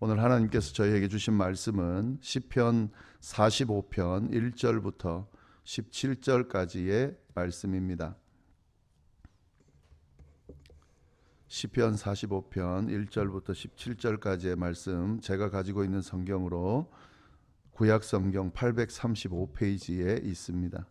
오늘 하나님께서 저희에게 주신 말씀은 시편 45편 1절부터 17절까지의 말씀입니다. 시편 45편 1절부터 17절까지의 말씀, 제가 가지고 있는 성경으로 구약 성경 835페이지에 있습니다.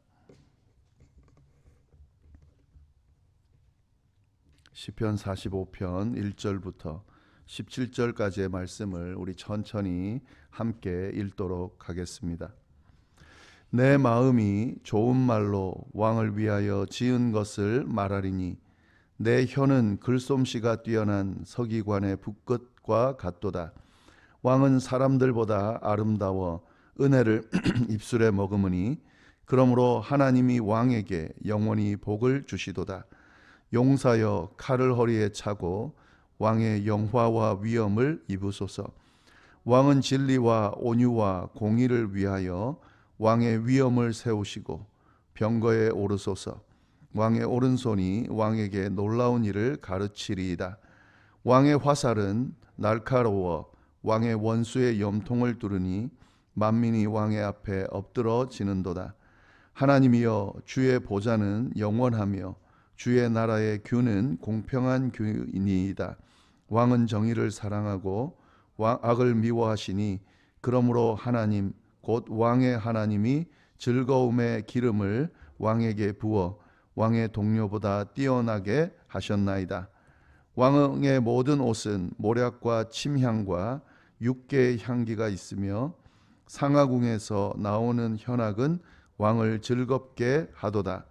시편 45편 1절부터 17절까지의 말씀을 우리 천천히 함께 읽도록 하겠습니다. 내 마음이 좋은 말로 왕을 위하여 지은 것을 말하리니 내 혀는 글솜씨가 뛰어난 서기관의 붓끝과 같도다. 왕은 사람들보다 아름다워 은혜를 입술에 머금으니 그러므로 하나님이 왕에게 영원히 복을 주시도다. 용사여 칼을 허리에 차고 왕의 영화와 위엄을 입으소서. 왕은 진리와 온유와 공의를 위하여 왕의 위엄을 세우시고 병거에 오르소서. 왕의 오른손이 왕에게 놀라운 일을 가르치리이다. 왕의 화살은 날카로워 왕의 원수의 염통을 뚫으니 만민이 왕의 앞에 엎드러 지는도다. 하나님이여, 주의 보좌는 영원하며 주의 나라의 규는 공평한 규이니이다. 왕은 정의를 사랑하고 악을 미워하시니 그러므로 하나님 곧 왕의 하나님이 즐거움의 기름을 왕에게 부어 왕의 동료보다 뛰어나게 하셨나이다. 왕의 모든 옷은 모략과 침향과 육개의 향기가 있으며 상하궁에서 나오는 현악은 왕을 즐겁게 하도다.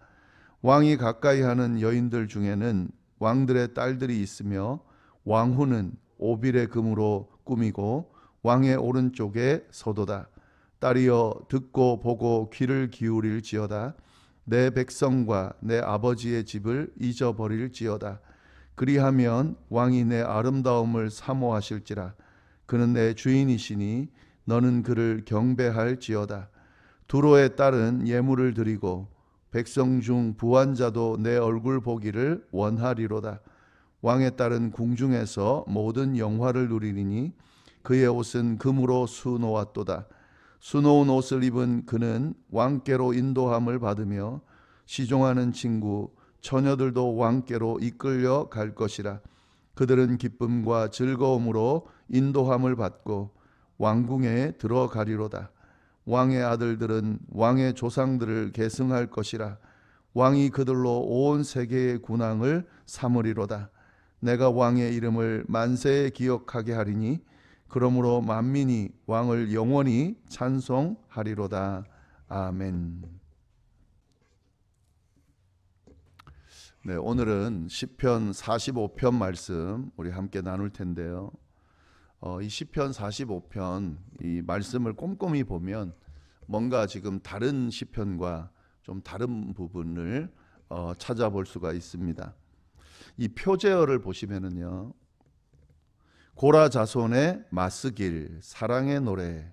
왕이 가까이 하는 여인들 중에는 왕들의 딸들이 있으며 왕후는 오빌의 금으로 꾸미고 왕의 오른쪽에 서도다. 딸이여, 듣고 보고 귀를 기울일지어다. 내 백성과 내 아버지의 집을 잊어버릴지어다. 그리하면 왕이 내 아름다움을 사모하실지라. 그는 내 주인이시니 너는 그를 경배할지어다. 두로의 딸은 예물을 드리고 백성 중 부한 자도 내 얼굴 보기를 원하리로다. 왕의 딸은 궁중에서 모든 영화를 누리니 그의 옷은 금으로 수놓았도다. 수놓은 옷을 입은 그는 왕께로 인도함을 받으며 시종하는 친구 처녀들도 왕께로 이끌려 갈 것이라. 그들은 기쁨과 즐거움으로 인도함을 받고 왕궁에 들어가리로다. 왕의 아들들은 왕의 조상들을 계승할 것이라. 왕이 그들로 온 세계의 군왕을 삼으리로다. 내가 왕의 이름을 만세에 기억하게 하리니 그러므로 만민이 왕을 영원히 찬송하리로다. 아멘. 네, 오늘은 시편 45편 말씀 우리 함께 나눌 텐데요. 이 시편 45편 이 말씀을 꼼꼼히 보면 뭔가 지금 다른 시편과 좀 다른 부분을 찾아볼 수가 있습니다. 이 표제어를 보시면은요, 고라 자손의 마스길, 사랑의 노래,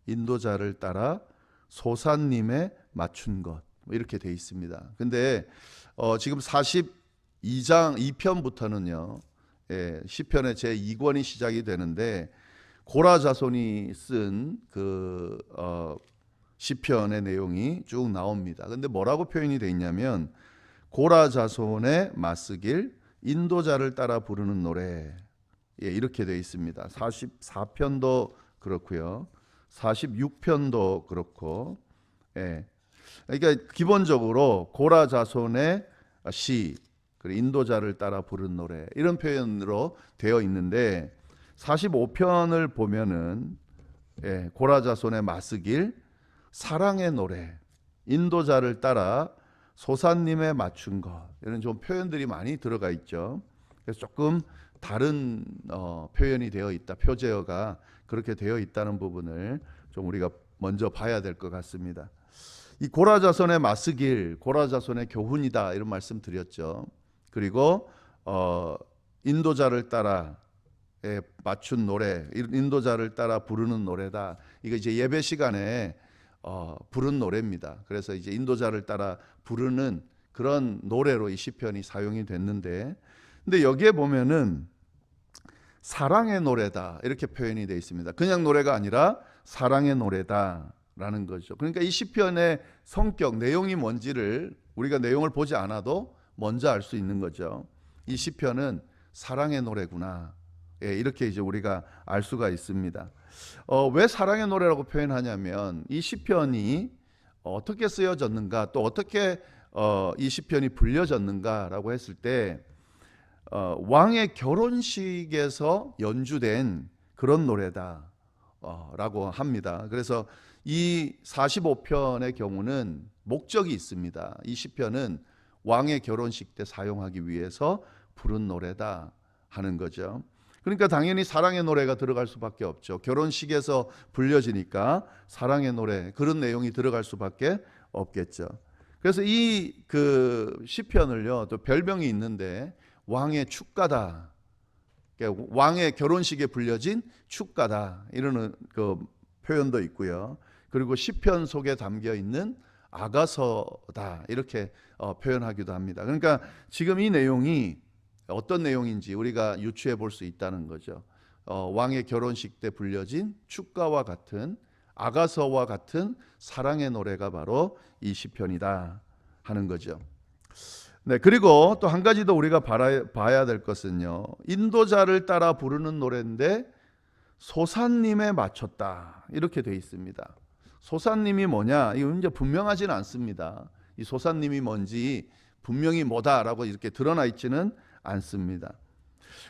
인도자를 따라 소산님의 맞춘 것, 이렇게 돼 있습니다. 근데 지금 42장 2편부터는요, 시편의 제 2권이 시작이 되는데 고라 자손이 쓴 그 시편의 내용이 쭉 나옵니다. 근데 뭐라고 표현이 되어 있냐면 고라 자손의 마스길, 인도자를 따라 부르는 노래, 이렇게 되어 있습니다. 44편도 그렇고요, 46편도 그렇고, 그러니까 기본적으로 고라 자손의 시, 그리고 인도자를 따라 부른 노래, 이런 표현으로 되어 있는데 45편을 보면은 고라 자손의 마스길, 사랑의 노래, 인도자를 따라 소산님의 맞춘 것, 이런 좀 표현들이 많이 들어가 있죠. 그래서 조금 다른 표현이 되어 있다, 표제어가 그렇게 되어 있다는 부분을 좀 우리가 먼저 봐야 될 것 같습니다. 이 고라 자손의 마스길, 고라 자손의 교훈이다, 이런 말씀 드렸죠. 그리고 인도자를 따라 맞춘 노래, 인도자를 따라 부르는 노래다. 이거 이제 예배 시간에 부른 노래입니다. 그래서 이제 인도자를 따라 부르는 그런 노래로 이 시편이 사용이 됐는데, 근데 여기에 보면은 사랑의 노래다 이렇게 표현이 되어 있습니다. 그냥 노래가 아니라 사랑의 노래다라는 거죠. 그러니까 이 시편의 성격, 내용이 뭔지를 우리가 내용을 보지 않아도 먼저 알 수 있는 거죠. 이 시편은 사랑의 노래구나. 예, 이렇게 이제 우리가 알 수가 있습니다. 왜 사랑의 노래라고 표현하냐면 이 시편이 어떻게 쓰여졌는가, 또 어떻게 이 시편이 불려졌는가라고 했을 때 왕의 결혼식에서 연주된 그런 노래다 라고 합니다. 그래서 이 45편의 경우는 목적이 있습니다. 이 시편은 왕의 결혼식 때 사용하기 위해서 부른 노래다 하는 거죠. 그러니까 당연히 사랑의 노래가 들어갈 수밖에 없죠. 결혼식에서 불려지니까 사랑의 노래, 그런 내용이 들어갈 수밖에 없겠죠. 그래서 이 그 시편을요, 또 별명이 있는데 왕의 축가다, 왕의 결혼식에 불려진 축가다, 이런 그 표현도 있고요. 그리고 시편 속에 담겨 있는 아가서다, 이렇게 표현하기도 합니다. 그러니까 지금 이 내용이 어떤 내용인지 우리가 유추해 볼 수 있다는 거죠. 왕의 결혼식 때 불려진 축가와 같은, 아가서와 같은 사랑의 노래가 바로 이 시편이다 하는 거죠. 네, 그리고 또 한 가지 더 우리가 봐야 될 것은요, 인도자를 따라 부르는 노래인데 소사님에 맞췄다 이렇게 되어 있습니다. 소사님이 뭐냐, 이거 이제 분명하지는 않습니다. 이 소사님이 뭔지 분명히 뭐다라고 이렇게 드러나 있지는 않습니다.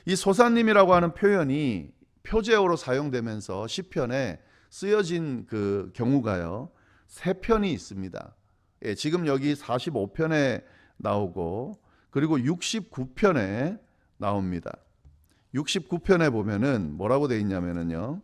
이 소사님이라고 하는 표현이 표제어로 사용되면서 시편에 쓰여진 그 경우가요, 3편이 있습니다. 예, 지금 여기 45편에 나오고, 그리고 69편에 나옵니다. 69편에 보면은 뭐라고 되어 있냐면요,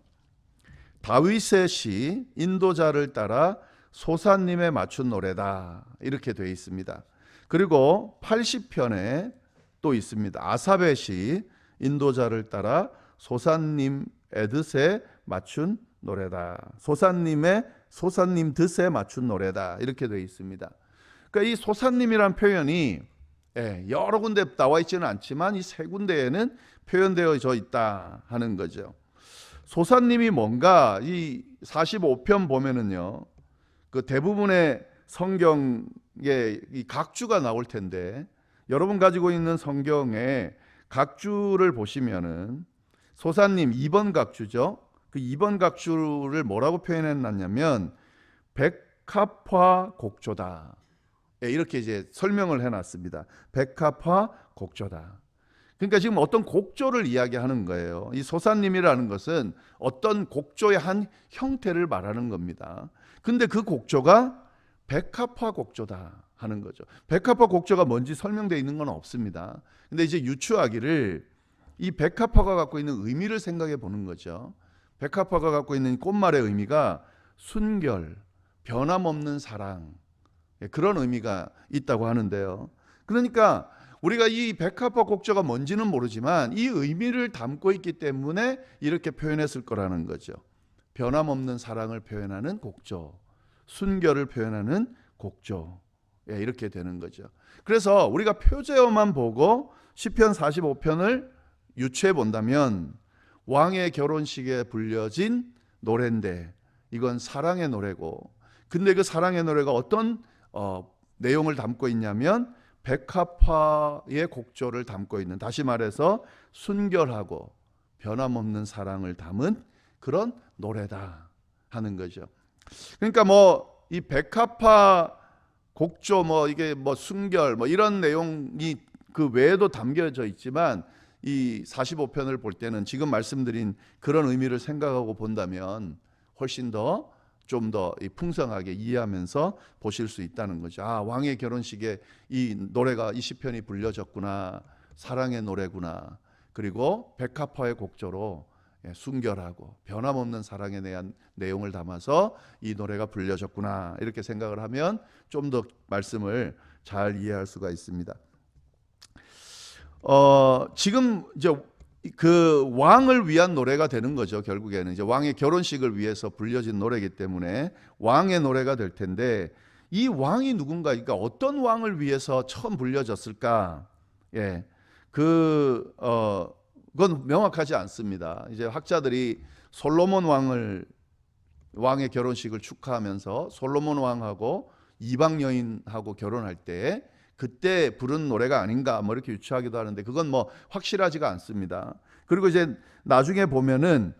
다윗의 시 인도자를 따라 소사님에 맞춘 노래다 이렇게 되어 있습니다. 그리고 80편에 또 있습니다. 아삽의 시 인도자를 따라 소사님 에드세 맞춘 노래다. 소사님 드세 맞춘 노래다 이렇게 되어 있습니다. 그러니까 이 소사님이란 표현이 여러 군데 나와 있지는 않지만 이 3군데에는 표현되어져 있다 하는 거죠. 소사님이 뭔가, 이 45편 보면은요, 그 대부분의 성경에 이 각주가 나올 텐데, 여러분 가지고 있는 성경에 각주를 보시면은 소사님 2번 각주죠. 그 2번 각주를 뭐라고 표현했냐면 백합화 곡조다. 이렇게 이제 설명을 해놨습니다. 백합화 곡조다. 그러니까 지금 어떤 곡조를 이야기하는 거예요. 이 소사님이라는 것은 어떤 곡조의 한 형태를 말하는 겁니다. 근데 그 곡조가 백합화 곡조다 하는 거죠. 백합화 곡조가 뭔지 설명되어 있는 건 없습니다. 근데 이제 유추하기를 이 백합화가 갖고 있는 의미를 생각해 보는 거죠. 백합화가 갖고 있는 꽃말의 의미가 순결, 변함없는 사랑, 그런 의미가 있다고 하는데요. 그러니까 우리가 이 백합화 곡조가 뭔지는 모르지만 이 의미를 담고 있기 때문에 이렇게 표현했을 거라는 거죠. 변함없는 사랑을 표현하는 곡조, 순결을 표현하는 곡조, 이렇게 되는 거죠. 그래서 우리가 표제어만 보고 시편 45편을 유추해 본다면 왕의 결혼식에 불려진 노래인데 이건 사랑의 노래고, 근데 그 사랑의 노래가 어떤 내용을 담고 있냐면 백합화의 곡조를 담고 있는, 다시 말해서 순결하고 변함없는 사랑을 담은 그런 노래다 하는 거죠. 그러니까 뭐 이 백합화 곡조, 뭐 이게 뭐 순결, 뭐 이런 내용이 그 외에도 담겨져 있지만 이 45편을 볼 때는 지금 말씀드린 그런 의미를 생각하고 본다면 훨씬 더 좀 더 풍성하게 이해하면서 보실 수 있다는 거죠. 아, 왕의 결혼식에 이 노래가, 이 시편이 불려졌구나, 사랑의 노래구나, 그리고 백합화의 곡조로 순결하고 변함없는 사랑에 대한 내용을 담아서 이 노래가 불려졌구나, 이렇게 생각을 하면 좀 더 말씀을 잘 이해할 수가 있습니다. 지금 이제 그 왕을 위한 노래가 되는 거죠. 결국에는 이제 왕의 결혼식을 위해서 불려진 노래이기 때문에 왕의 노래가 될 텐데, 이 왕이 누군가, 그러니까 어떤 왕을 위해서 처음 불려졌을까? 그 그건 명확하지 않습니다. 이제 학자들이 솔로몬 왕의 결혼식을 축하하면서 솔로몬 왕하고 이방 여인하고 결혼할 때 그때 부른 노래가 아닌가 뭐 이렇게 유추하기도 하는데 그건 뭐 확실하지가 않습니다. 그리고 이제 나중에 보면은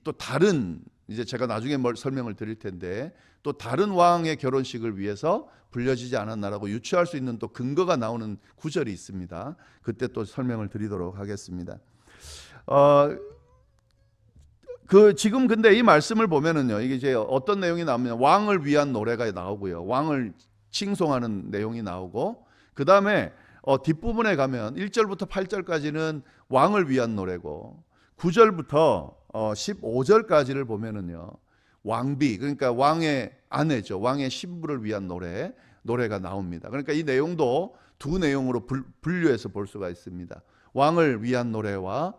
또 다른 이제 제가 나중에 설명을 드릴 텐데 또 다른 왕의 결혼식을 위해서 불려지지 않았나라고 유추할 수 있는 또 근거가 나오는 구절이 있습니다. 그때 또 설명을 드리도록 하겠습니다. 지금 근데 이 말씀을 보면은요, 이게 이제 어떤 내용이 나오면 왕을 위한 노래가 나오고요, 왕을 칭송하는 내용이 나오고, 그 다음에 뒷부분에 가면 1절부터 8절까지는 왕을 위한 노래고, 9절부터 15절까지를 보면은요, 왕비, 그러니까 왕의 아내죠, 왕의 신부를 위한 노래가 나옵니다. 그러니까 이 내용도 두 내용으로 분류해서 볼 수가 있습니다. 왕을 위한 노래와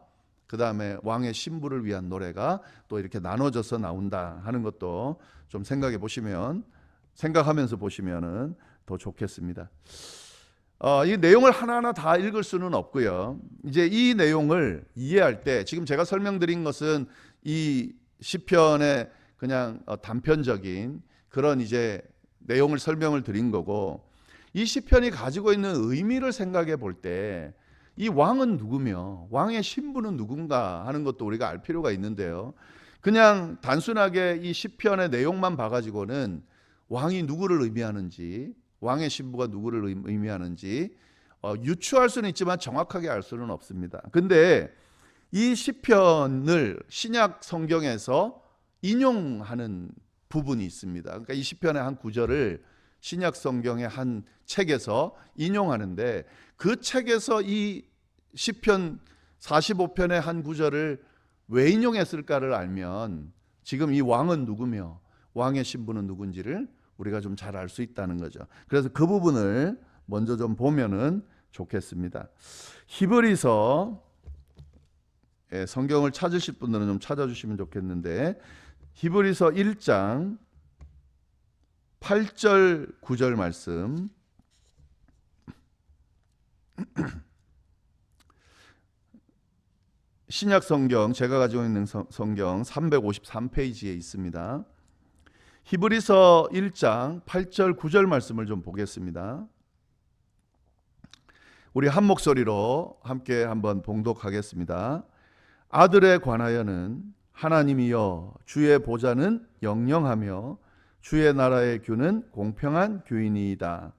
그 다음에 왕의 신부를 위한 노래가 또 이렇게 나눠져서 나온다 하는 것도 좀 생각하면서 보시면은 더 좋겠습니다. 이 내용을 하나하나 다 읽을 수는 없고요. 이제 이 내용을 이해할 때 지금 제가 설명드린 것은 이 시편의 그냥 단편적인 그런 이제 내용을 설명을 드린 거고, 이 시편이 가지고 있는 의미를 생각해 볼 때 이 왕은 누구며 왕의 신부는 누군가 하는 것도 우리가 알 필요가 있는데요. 그냥 단순하게 이 시편의 내용만 봐가지고는 왕이 누구를 의미하는지, 왕의 신부가 누구를 의미하는지 유추할 수는 있지만 정확하게 알 수는 없습니다. 근데 이 시편을 신약 성경에서 인용하는 부분이 있습니다. 그러니까 이 시편의 한 구절을 신약 성경의 한 책에서 인용하는데, 그 책에서 이 시편 45편의 한 구절을 왜 인용했을까를 알면 지금 이 왕은 누구며 왕의 신부는 누군지를 우리가 좀 잘 알 수 있다는 거죠. 그래서 그 부분을 먼저 좀 보면은 좋겠습니다. 히브리서, 성경을 찾으실 분들은 좀 찾아주시면 좋겠는데, 히브리서 1장 8절 9절 말씀, 신약 성경, 제가 가지고 있는 성경 353페이지에 있습니다. 히브리서 1장 8절 9절 말씀을 좀 보겠습니다. 우리 한 목소리로 함께 한번 봉독하겠습니다. 아들에 관하여는 하나님이여 주의 보좌는 영영하며 주의 나라의 규는 공평한 규이니이다.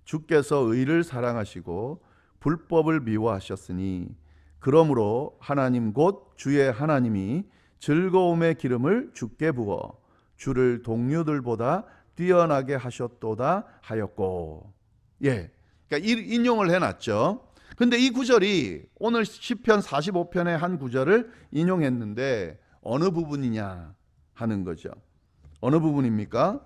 주께서 의를 사랑하시고 불법을 미워하셨으니 그러므로 하나님 곧 주의 하나님이 즐거움의 기름을 주께 부어 주를 동료들보다 뛰어나게 하셨도다 하였고. 그러니까 인용을 해놨죠. 근데 이 구절이 오늘 시편 45편의 한 구절을 인용했는데 어느 부분이냐 하는 거죠. 어느 부분입니까?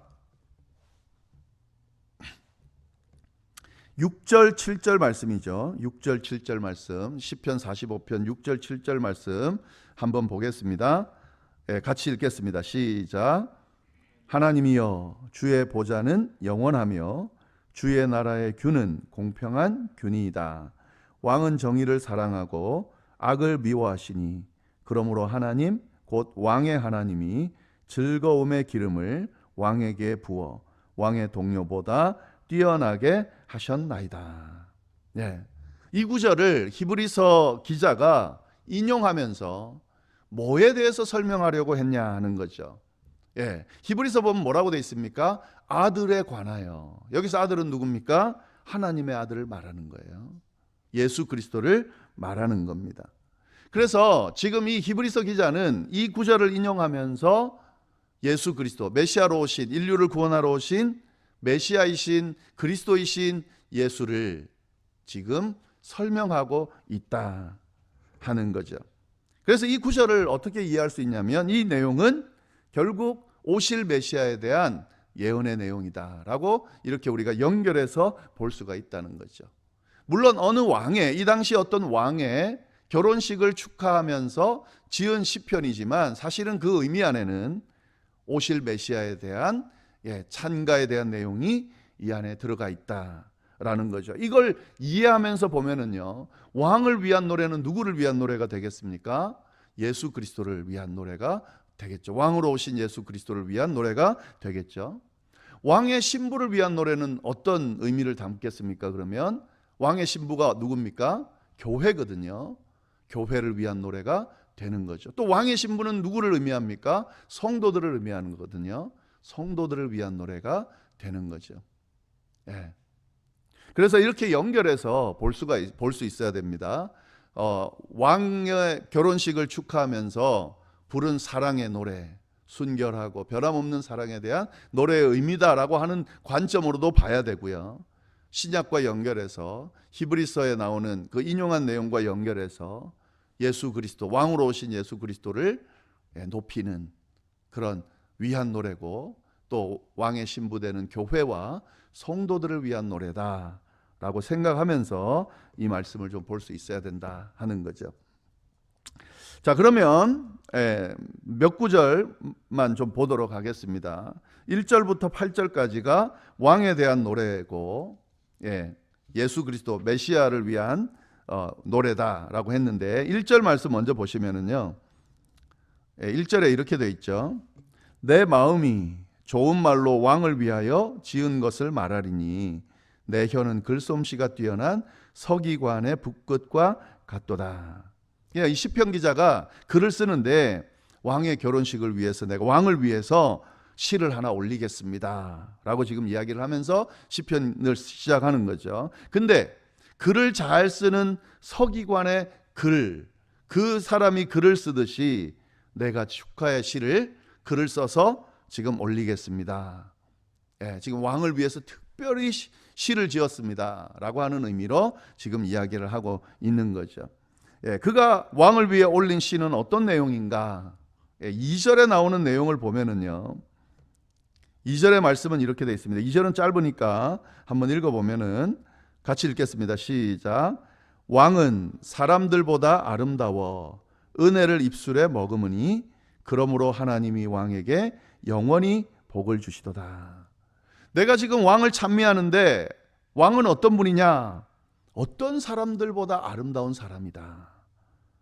6절 7절 말씀이죠. 6절 7절 말씀, 시편 45편 6절 7절 말씀 한번 보겠습니다. 같이 읽겠습니다. 시작. 하나님이여 주의 보좌는 영원하며 주의 나라의 규는 공평한 규니이다. 왕은 정의를 사랑하고 악을 미워하시니 그러므로 하나님 곧 왕의 하나님이 즐거움의 기름을 왕에게 부어 왕의 동료보다 뛰어나게 하셨나이다. 이 구절을 히브리서 기자가 인용하면서 뭐에 대해서 설명하려고 했냐 하는 거죠. 히브리서 보면 뭐라고 되어 있습니까? 아들에 관하여. 여기서 아들은 누굽니까? 하나님의 아들을 말하는 거예요. 예수 그리스도를 말하는 겁니다. 그래서 지금 이 히브리서 기자는 이 구절을 인용하면서 예수 그리스도, 메시아로 오신, 인류를 구원하러 오신 메시아이신 그리스도이신 예수를 지금 설명하고 있다 하는 거죠. 그래서 이 구절을 어떻게 이해할 수 있냐면, 이 내용은 결국 오실 메시아에 대한 예언의 내용이다라고 이렇게 우리가 연결해서 볼 수가 있다는 거죠. 물론 어느 왕의, 이 당시 어떤 왕의 결혼식을 축하하면서 지은 시편이지만 사실은 그 의미 안에는 오실 메시아에 대한 찬가에 대한 내용이 이 안에 들어가 있다 라는 거죠. 이걸 이해하면서 보면은요, 왕을 위한 노래는 누구를 위한 노래가 되겠습니까? 예수 그리스도를 위한 노래가 되겠죠. 왕으로 오신 예수 그리스도를 위한 노래가 되겠죠. 왕의 신부를 위한 노래는 어떤 의미를 담겠습니까? 그러면 왕의 신부가 누굽니까? 교회거든요. 교회를 위한 노래가 되는 거죠. 또 왕의 신부는 누구를 의미합니까? 성도들을 의미하는 거거든요. 성도들을 위한 노래가 되는 거죠. 예. 그래서 이렇게 연결해서 볼 수 있어야 됩니다. 왕의 결혼식을 축하하면서 부른 사랑의 노래, 순결하고 변함없는 사랑에 대한 노래의 의미다라고 하는 관점으로도 봐야 되고요. 신약과 연결해서 히브리서에 나오는 그 인용한 내용과 연결해서 예수 그리스도, 왕으로 오신 예수 그리스도를 높이는 그런 위한 노래고, 또 왕의 신부되는 교회와 성도들을 위한 노래다라고 생각하면서 이 말씀을 좀 볼 수 있어야 된다 하는 거죠. 자, 그러면 몇 구절만 좀 보도록 하겠습니다. 1절부터 8절까지가 왕에 대한 노래고, 예수 그리스도 메시아를 위한 노래다라고 했는데, 1절 말씀 먼저 보시면은요, 1절에 이렇게 되어 있죠. 내 마음이 좋은 말로 왕을 위하여 지은 것을 말하리니 내 혀는 글솜씨가 뛰어난 서기관의 붓끝과 같도다. 이 시편 기자가 글을 쓰는데, 왕의 결혼식을 위해서 내가 왕을 위해서 시를 하나 올리겠습니다 라고 지금 이야기를 하면서 시편을 시작하는 거죠. 근데 글을 잘 쓰는 서기관의 글, 그 사람이 글을 쓰듯이 내가 축하의 시를 글을 써서 지금 올리겠습니다. 지금 왕을 위해서 특별히 시를 지었습니다 라고 하는 의미로 지금 이야기를 하고 있는 거죠. 그가 왕을 위해 올린 시는 어떤 내용인가? 2절에 나오는 내용을 보면은요, 2절의 말씀은 이렇게 되어 있습니다. 2절은 짧으니까 한번 읽어보면은 같이 읽겠습니다. 시작. 왕은 사람들보다 아름다워 은혜를 입술에 머금으니 그러므로 하나님이 왕에게 영원히 복을 주시도다. 내가 지금 왕을 찬미하는데 왕은 어떤 분이냐? 어떤 사람들보다 아름다운 사람이다.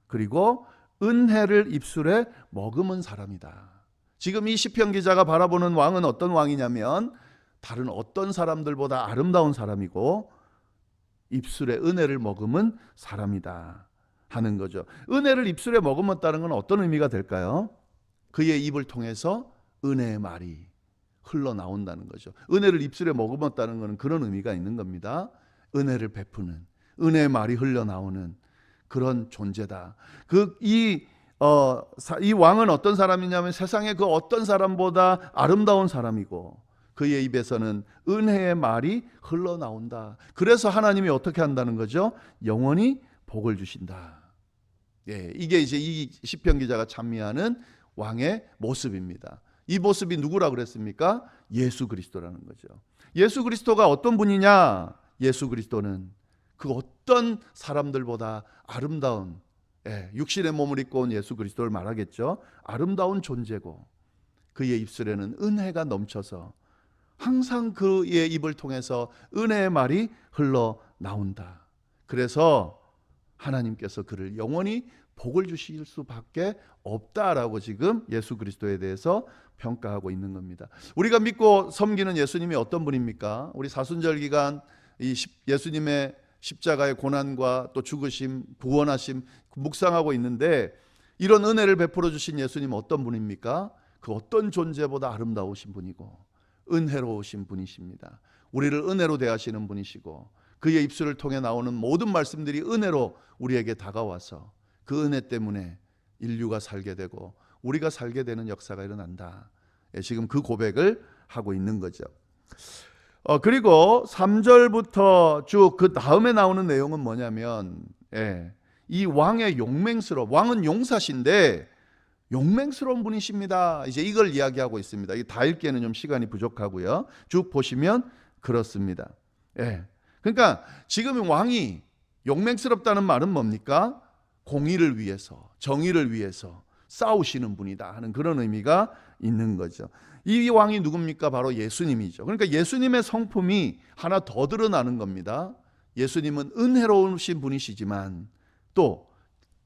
그리고 은혜를 입술에 머금은 사람이다. 지금 이 시편 기자가 바라보는 왕은 어떤 왕이냐면 다른 어떤 사람들보다 아름다운 사람이고 입술에 은혜를 머금은 사람이다 하는 거죠. 은혜를 입술에 머금었다는 건 어떤 의미가 될까요? 그의 입을 통해서 은혜의 말이 흘러나온다는 거죠. 은혜를 입술에 머금었다는 것은 그런 의미가 있는 겁니다. 은혜를 베푸는, 은혜의 말이 흘러나오는 그런 존재다. 이 왕은 어떤 사람이냐면 세상의 그 어떤 사람보다 아름다운 사람이고 그의 입에서는 은혜의 말이 흘러나온다. 그래서 하나님이 어떻게 한다는 거죠? 영원히 복을 주신다. 이게 이제 이 시편 기자가 찬미하는 왕의 모습입니다. 이 모습이 누구라 그랬습니까? 예수 그리스도라는 거죠. 예수 그리스도가 어떤 분이냐? 예수 그리스도는 그 어떤 사람들보다 아름다운, 육신의 몸을 입고 온 예수 그리스도를 말하겠죠. 아름다운 존재고 그의 입술에는 은혜가 넘쳐서 항상 그의 입을 통해서 은혜의 말이 흘러나온다. 그래서 하나님께서 그를 영원히 복을 주실 수밖에 없다라고 지금 예수 그리스도에 대해서 평가하고 있는 겁니다. 우리가 믿고 섬기는 예수님이 어떤 분입니까? 우리 사순절 기간 이 예수님의 십자가의 고난과 또 죽으심, 부활하심 묵상하고 있는데, 이런 은혜를 베풀어 주신 예수님 어떤 분입니까? 그 어떤 존재보다 아름다우신 분이고 은혜로우신 분이십니다. 우리를 은혜로 대하시는 분이시고 그의 입술을 통해 나오는 모든 말씀들이 은혜로 우리에게 다가와서 그 은혜 때문에 인류가 살게 되고 우리가 살게 되는 역사가 일어난다. 지금 그 고백을 하고 있는 거죠. 그리고 3절부터 쭉 그 다음에 나오는 내용은 뭐냐면, 이 왕의 용맹스러움, 왕은 용사신데 용맹스러운 분이십니다. 이제 이걸 이야기하고 있습니다. 이 다 읽기에는 좀 시간이 부족하고요. 쭉 보시면 그렇습니다. 그러니까 지금 왕이 용맹스럽다는 말은 뭡니까? 공의를 위해서, 정의를 위해서 싸우시는 분이다 하는 그런 의미가 있는 거죠. 이 왕이 누굽니까? 바로 예수님이죠. 그러니까 예수님의 성품이 하나 더 드러나는 겁니다. 예수님은 은혜로우신 분이시지만 또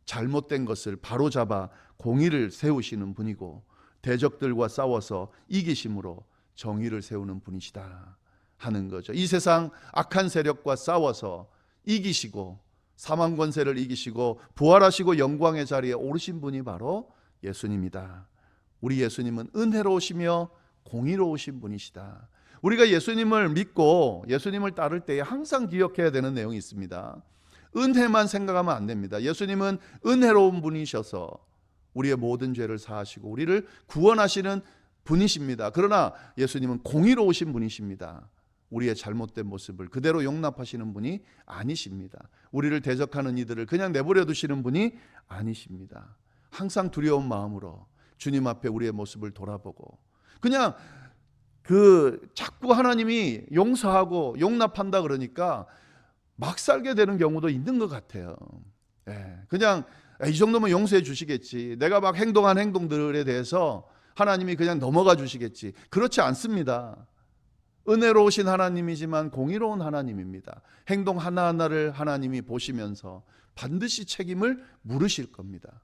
잘못된 것을 바로잡아 공의를 세우시는 분이고 대적들과 싸워서 이기심으로 정의를 세우는 분이시다 하는 거죠. 이 세상 악한 세력과 싸워서 이기시고 사망 권세를 이기시고 부활하시고 영광의 자리에 오르신 분이 바로 예수님이다. 우리 예수님은 은혜로우시며 공의로우신 분이시다. 우리가 예수님을 믿고 예수님을 따를 때에 항상 기억해야 되는 내용이 있습니다. 은혜만 생각하면 안 됩니다. 예수님은 은혜로운 분이셔서 우리의 모든 죄를 사하시고 우리를 구원하시는 분이십니다. 그러나 예수님은 공의로우신 분이십니다. 우리의 잘못된 모습을 그대로 용납하시는 분이 아니십니다. 우리를 대적하는 이들을 그냥 내버려 두시는 분이 아니십니다. 항상 두려운 마음으로 주님 앞에 우리의 모습을 돌아보고 그냥 자꾸 하나님이 용서하고 용납한다 그러니까 막 살게 되는 경우도 있는 것 같아요. 그냥 이 정도면 용서해 주시겠지. 내가 막 행동한 행동들에 대해서 하나님이 그냥 넘어가 주시겠지. 그렇지 않습니다. 은혜로우신 하나님이지만 공의로운 하나님입니다. 행동 하나하나를 하나님이 보시면서 반드시 책임을 물으실 겁니다.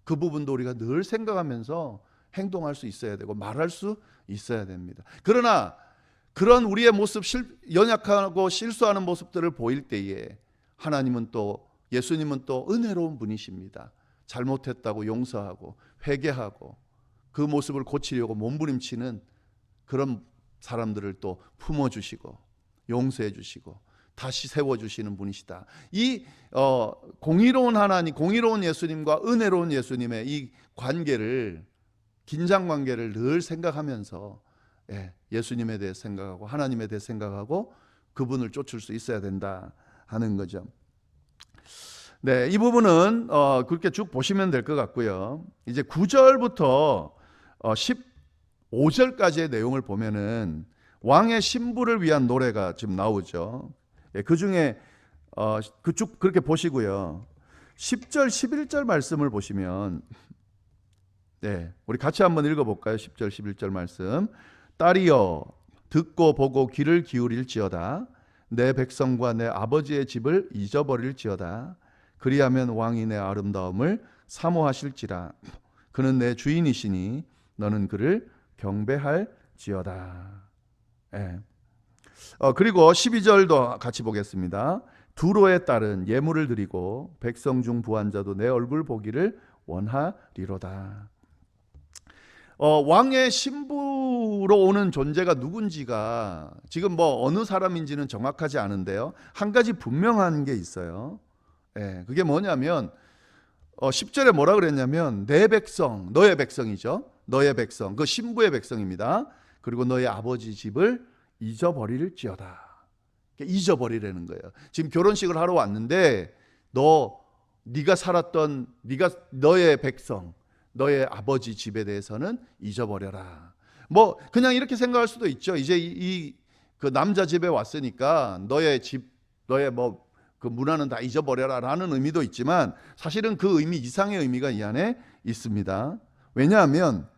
그 부분도 우리가 늘 생각하면서 행동할 수 있어야 되고 말할 수 있어야 됩니다. 그러나 그런 우리의 모습, 연약하고 실수하는 모습들을 보일 때에 하나님은 또 예수님은 또 은혜로운 분이십니다. 잘못했다고 용서하고 회개하고 그 모습을 고치려고 몸부림치는 그런 사람들을 또 품어주시고 용서해 주시고 다시 세워주시는 분이시다. 이 공의로운 하나님, 공의로운 예수님과 은혜로운 예수님의 이 관계를, 긴장관계를 늘 생각하면서 예수님에 대해 생각하고 하나님에 대해 생각하고 그분을 쫓을 수 있어야 된다 하는 거죠. 네, 이 부분은 그렇게 쭉 보시면 될 것 같고요. 이제 9절부터 15절까지의 내용을 보면은 왕의 신부를 위한 노래가 지금 나오죠. 그 중에 쭉 그렇게 보시고요. 10절, 11절 말씀을 보시면 우리 같이 한번 읽어볼까요? 10절, 11절 말씀. 딸이여 듣고 보고 귀를 기울일지어다. 내 백성과 내 아버지의 집을 잊어버릴지어다. 그리하면 왕이 내 아름다움을 사모하실지라. 그는 내 주인이시니 너는 그를 경배할지어다. 그리고 12절도 같이 보겠습니다. 두로의 딸은 예물을 드리고 백성 중 부한 자도 내 얼굴 보기를 원하리로다. 왕의 신부로 오는 존재가 누군지가 지금 어느 사람인지는 정확하지 않은데요. 한 가지 분명한 게 있어요. 그게 뭐냐면 10절에 뭐라 그랬냐면 내 백성, 너의 백성이죠. 너의 백성, 그 신부의 백성입니다. 그리고 너의 아버지 집을 잊어버릴지어다. 잊어버리라는 거예요. 지금 결혼식을 하러 왔는데 네가 살았던 너의 백성, 너의 아버지 집에 대해서는 잊어버려라. 그냥 이렇게 생각할 수도 있죠. 이제 그 남자 집에 왔으니까 너의 집, 너의 그 문화는 다 잊어버려라라는 의미도 있지만 사실은 그 의미 이상의 의미가 이 안에 있습니다. 왜냐하면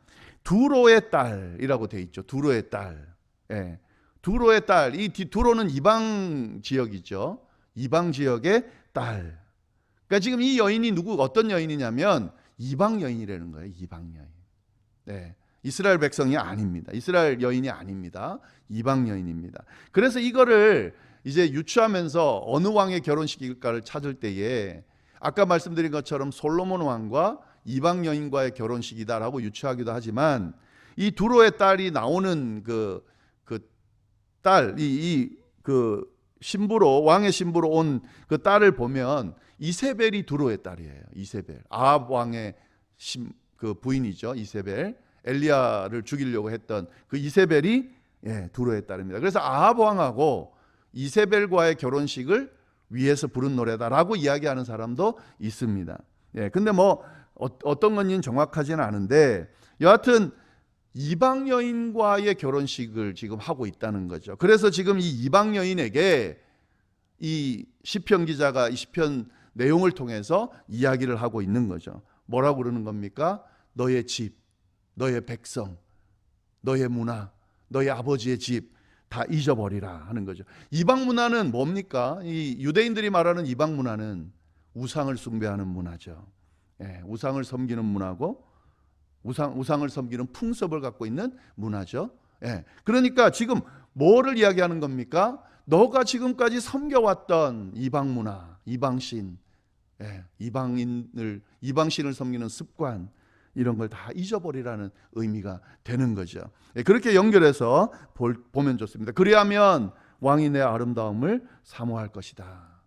두로의 딸이라고 돼 있죠. 두로의 딸. 두로의 딸. 이 두로는 이방 지역이죠. 이방 지역의 딸. 그러니까 지금 이 여인이 어떤 여인이냐면 이방 여인이라는 거예요. 이방 여인. 이스라엘 백성이 아닙니다. 이스라엘 여인이 아닙니다. 이방 여인입니다. 그래서 이거를 이제 유추하면서 어느 왕의 결혼식일까를 찾을 때에 아까 말씀드린 것처럼 솔로몬 왕과 이방 여인과의 결혼식이다라고 유추하기도 하지만 이 두로의 딸이 나오는 그 딸, 그 신부로 왕의 신부로 온 그 딸을 보면 이세벨이 두로의 딸이에요. 이세벨, 아합 왕의 그 부인이죠. 이세벨, 엘리야를 죽이려고 했던 그 이세벨이 두로의 딸입니다. 그래서 아합 왕하고 이세벨과의 결혼식을 위해서 부른 노래다라고 이야기하는 사람도 있습니다. 근데 어떤 건지는 정확하지는 않은데 여하튼 이방 여인과의 결혼식을 지금 하고 있다는 거죠. 그래서 지금 이 이방 여인에게 이 시편 기자가 이 시편 내용을 통해서 이야기를 하고 있는 거죠. 뭐라고 그러는 겁니까? 너의 집, 너의 백성, 너의 문화, 너의 아버지의 집 다 잊어버리라 하는 거죠. 이방 문화는 뭡니까? 이 유대인들이 말하는 이방 문화는 우상을 숭배하는 문화죠. 예, 우상을 섬기는 문화고 우상을 섬기는 풍습을 갖고 있는 문화죠. 예, 그러니까 지금 뭐를 이야기하는 겁니까? 너가 지금까지 섬겨왔던 이방 문화, 이방신, 예, 이방신을 섬기는 습관, 이런 걸 다 잊어버리라는 의미가 되는 거죠. 예, 그렇게 연결해서 보면 좋습니다. 그리하면 왕이 내 아름다움을 사모할 것이다.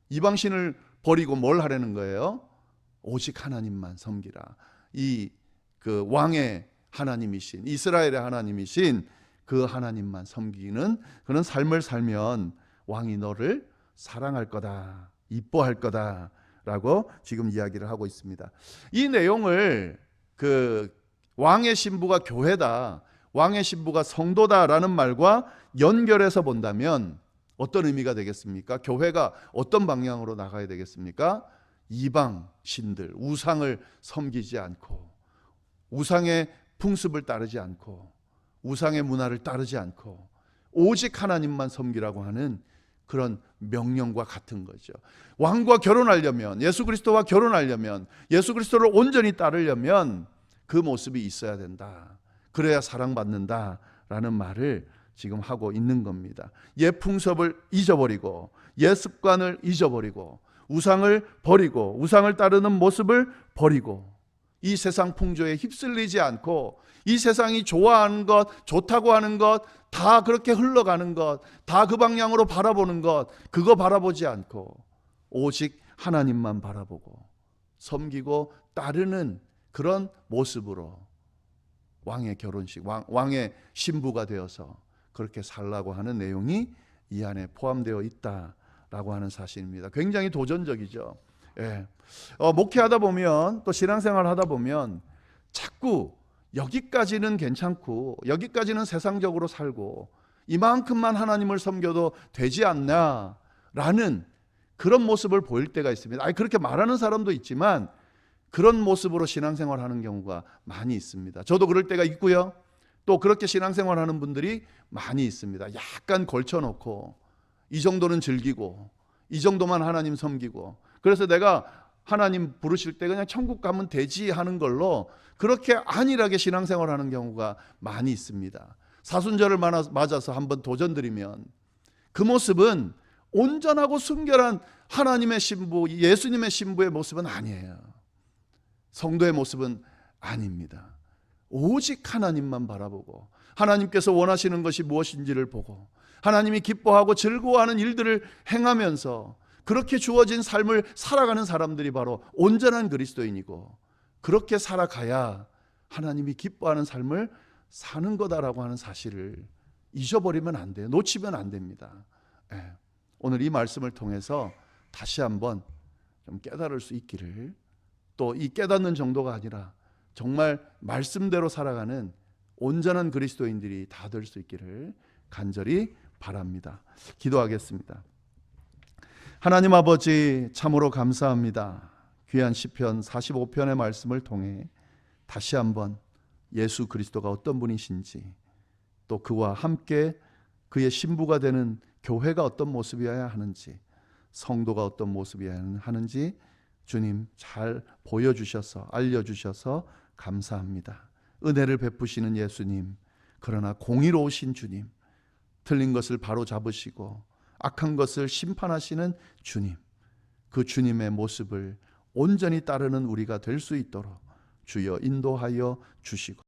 이방신을 버리고 뭘 하라는 거예요? 오직 하나님만 섬기라. 그 왕의 하나님이신, 이스라엘의 하나님이신 그 하나님만 섬기는 그런 삶을 살면 왕이 너를 사랑할 거다, 이뻐할 거다 라고 지금 이야기를 하고 있습니다. 이 내용을 그 왕의 신부가 교회다, 왕의 신부가 성도다라는 말과 연결해서 본다면 어떤 의미가 되겠습니까? 교회가 어떤 방향으로 나가야 되겠습니까? 이방 신들, 우상을 섬기지 않고, 우상의 풍습을 따르지 않고, 우상의 문화를 따르지 않고 오직 하나님만 섬기라고 하는 그런 명령과 같은 거죠. 왕과 결혼하려면, 예수 그리스도와 결혼하려면, 예수 그리스도를 온전히 따르려면 그 모습이 있어야 된다. 그래야 사랑받는다라는 말을 지금 하고 있는 겁니다. 옛 풍습을 잊어버리고, 옛 습관을 잊어버리고, 우상을 버리고, 우상을 따르는 모습을 버리고, 이 세상 풍조에 휩쓸리지 않고, 이 세상이 좋아하는 것, 좋다고 하는 것, 다 그렇게 흘러가는 것, 다 그 방향으로 바라보는 것, 그거 바라보지 않고 오직 하나님만 바라보고 섬기고 따르는 그런 모습으로 왕의 결혼식, 왕의 신부가 되어서 그렇게 살라고 하는 내용이 이 안에 포함되어 있다라고 하는 사실입니다. 굉장히 도전적이죠. 예. 목회하다 보면, 또 신앙생활 하다 보면 자꾸 여기까지는 괜찮고 여기까지는 세상적으로 살고 이만큼만 하나님을 섬겨도 되지 않나라는 그런 모습을 보일 때가 있습니다. 그렇게 말하는 사람도 있지만 그런 모습으로 신앙생활 하는 경우가 많이 있습니다. 저도 그럴 때가 있고요. 또 그렇게 신앙생활 하는 분들이 많이 있습니다. 약간 걸쳐놓고 이 정도는 즐기고 이 정도만 하나님 섬기고, 그래서 내가 하나님 부르실 때 그냥 천국 가면 되지 하는 걸로 그렇게 안일하게 신앙생활 하는 경우가 많이 있습니다. 사순절을 맞아서 한번 도전드리면 그 모습은 온전하고 순결한 하나님의 신부, 예수님의 신부의 모습은 아니에요. 성도의 모습은 아닙니다. 오직 하나님만 바라보고 하나님께서 원하시는 것이 무엇인지를 보고 하나님이 기뻐하고 즐거워하는 일들을 행하면서 그렇게 주어진 삶을 살아가는 사람들이 바로 온전한 그리스도인이고, 그렇게 살아가야 하나님이 기뻐하는 삶을 사는 거다라고 하는 사실을 잊어버리면 안 돼요. 놓치면 안 됩니다. 오늘 이 말씀을 통해서 다시 한번 좀 깨달을 수 있기를, 또 이 깨닫는 정도가 아니라 정말 말씀대로 살아가는 온전한 그리스도인들이 다 될 수 있기를 간절히 바랍니다. 기도하겠습니다. 하나님 아버지, 참으로 감사합니다. 귀한 시편 45편의 말씀을 통해 다시 한번 예수 그리스도가 어떤 분이신지, 또 그와 함께 그의 신부가 되는 교회가 어떤 모습이어야 하는지, 성도가 어떤 모습이어야 하는지 주님 잘 보여주셔서 알려주셔서 감사합니다. 은혜를 베푸시는 예수님, 그러나 공의로우신 주님, 틀린 것을 바로 잡으시고 악한 것을 심판하시는 주님, 그 주님의 모습을 온전히 따르는 우리가 될 수 있도록 주여 인도하여 주시고